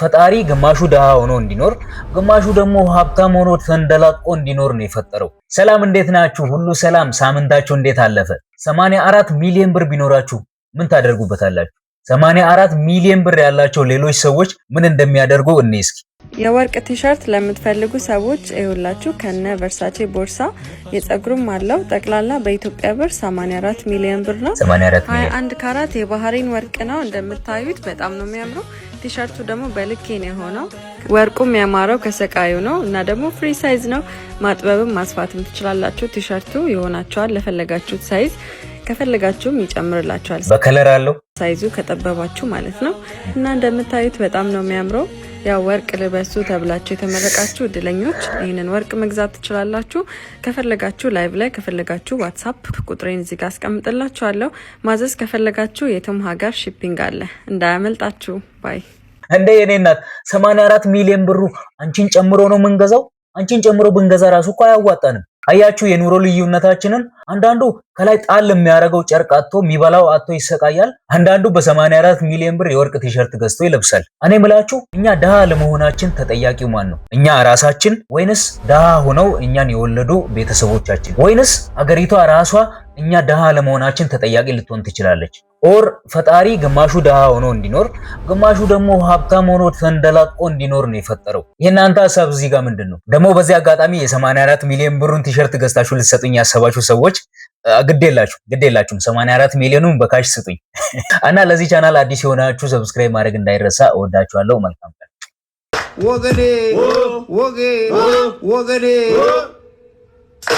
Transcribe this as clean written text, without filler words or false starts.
ፈጣሪ ግማሹ ደሃ ሆኖ እንዲኖር ግማሹ ደግሞ ሀብታም ሆኖ ተንደላቆ እንዲኖር ነው የፈጠረው። ሰላም እንዴት ናችሁ? ሁሉ ሰላም? ሳምንታችሁ እንዴት አለፈ? 84 ሚሊዮን ብር ቢኖራችሁ ምን ታደርጉበታላችሁ? 84 ሚሊዮን ብር ያላቸው ሌሎች ሰዎች ምን እንደሚያደርጉ እኔ እስኪ የወርቅ ቲሸርት ለምትፈልጉ ሰዎች ይኸውላችሁ ከነ ቨርሳቼ ቦርሳ የጸጉሩም አለው ጠቅላላ በኢትዮጵያ ብር 84 ሚሊዮን ብር ነው። 21 ካራት የባህሪን ወርቅ ነው። እንደምታዩት በጣም ነው የሚያምረው። ቲሸርቱ ደግሞ በልኬ ነው የሆነው። ወርቁም ያማረው ከሰቃዩ ነው እና ደግሞ ፍሪ ሳይዝ ነው። ማጥበብም ማስፋትም ትችላላችሁ። ቲሸርቱ ይሆናችኋል ለፈለጋችሁት ሳይዝ። ከፈለጋችሁም ይጨምርላችኋል በከለር አለው ሳይዙ ከጠበባችሁ ማለት ነው። እና እንደምታዩት በጣም ነው የሚያምረው። ያው ወርቅ ልበሱ ተብላችሁ የተመረቃችሁ እድለኞች ይሄንን ወርቅ መግዛት ትችላላችሁ። ከፈለጋችሁ ላይቭ ላይ ከፈለጋችሁ ዋትስአፕ ቁጥሬን እዚህ ጋር አስቀምጥላችኋለሁ። ማዘዝ ከፈለጋችሁ የትም ሀገር ሺፒንግ አለ፣ እንዳያመልጣችሁ። ባይ እንደ የኔ እናት 84 ሚሊዮን ብሩ አንቺን ጨምሮ ነው የምንገዛው። አንቺን ጨምሮ ብንገዛ ራሱ እኮ አያዋጣንም። አያችሁ የኑሮ ልዩነታችንን። አንዳንዱ ከላይ ጣል የሚያደርገው ጨርቅ አጥቶ የሚበላው አጥቶ ይሰቃያል። አንዳንዱ በ84 ሚሊዮን ብር የወርቅ ቲሸርት ገዝቶ ይለብሳል። እኔ ምላችሁ እኛ ደሃ ለመሆናችን ተጠያቂው ማን ነው? እኛ ራሳችን ወይንስ ደሃ ሆነው እኛን የወለዱ ቤተሰቦቻችን? ወይንስ አገሪቷ ራሷ እኛ ደሃ ለመሆናችን ተጠያቂ ልትሆን ትችላለች? ኦር ፈጣሪ ግማሹ ደሃ ሆኖ እንዲኖር ግማሹ ደግሞ ሀብታም ሆኖ ተንደላቆ እንዲኖር ነው የፈጠረው። የእናንተ ሐሳብ እዚህ ጋር ምንድነው? ደግሞ በዚህ አጋጣሚ የ84 ሚሊዮን ብሩን ቲሸርት ገዝታችሁ ልትሰጡኝ ያሰባችሁ ሰዎች ግዴላችሁም 84 ሚሊዮኑን በካሽ ስጡኝ። እና ለዚህ ቻናል አዲስ የሆናችሁ ሰብስክራይብ ማድረግ እንዳይረሳ። እወዳችኋለሁ። መልካም ቀን ወገኔ።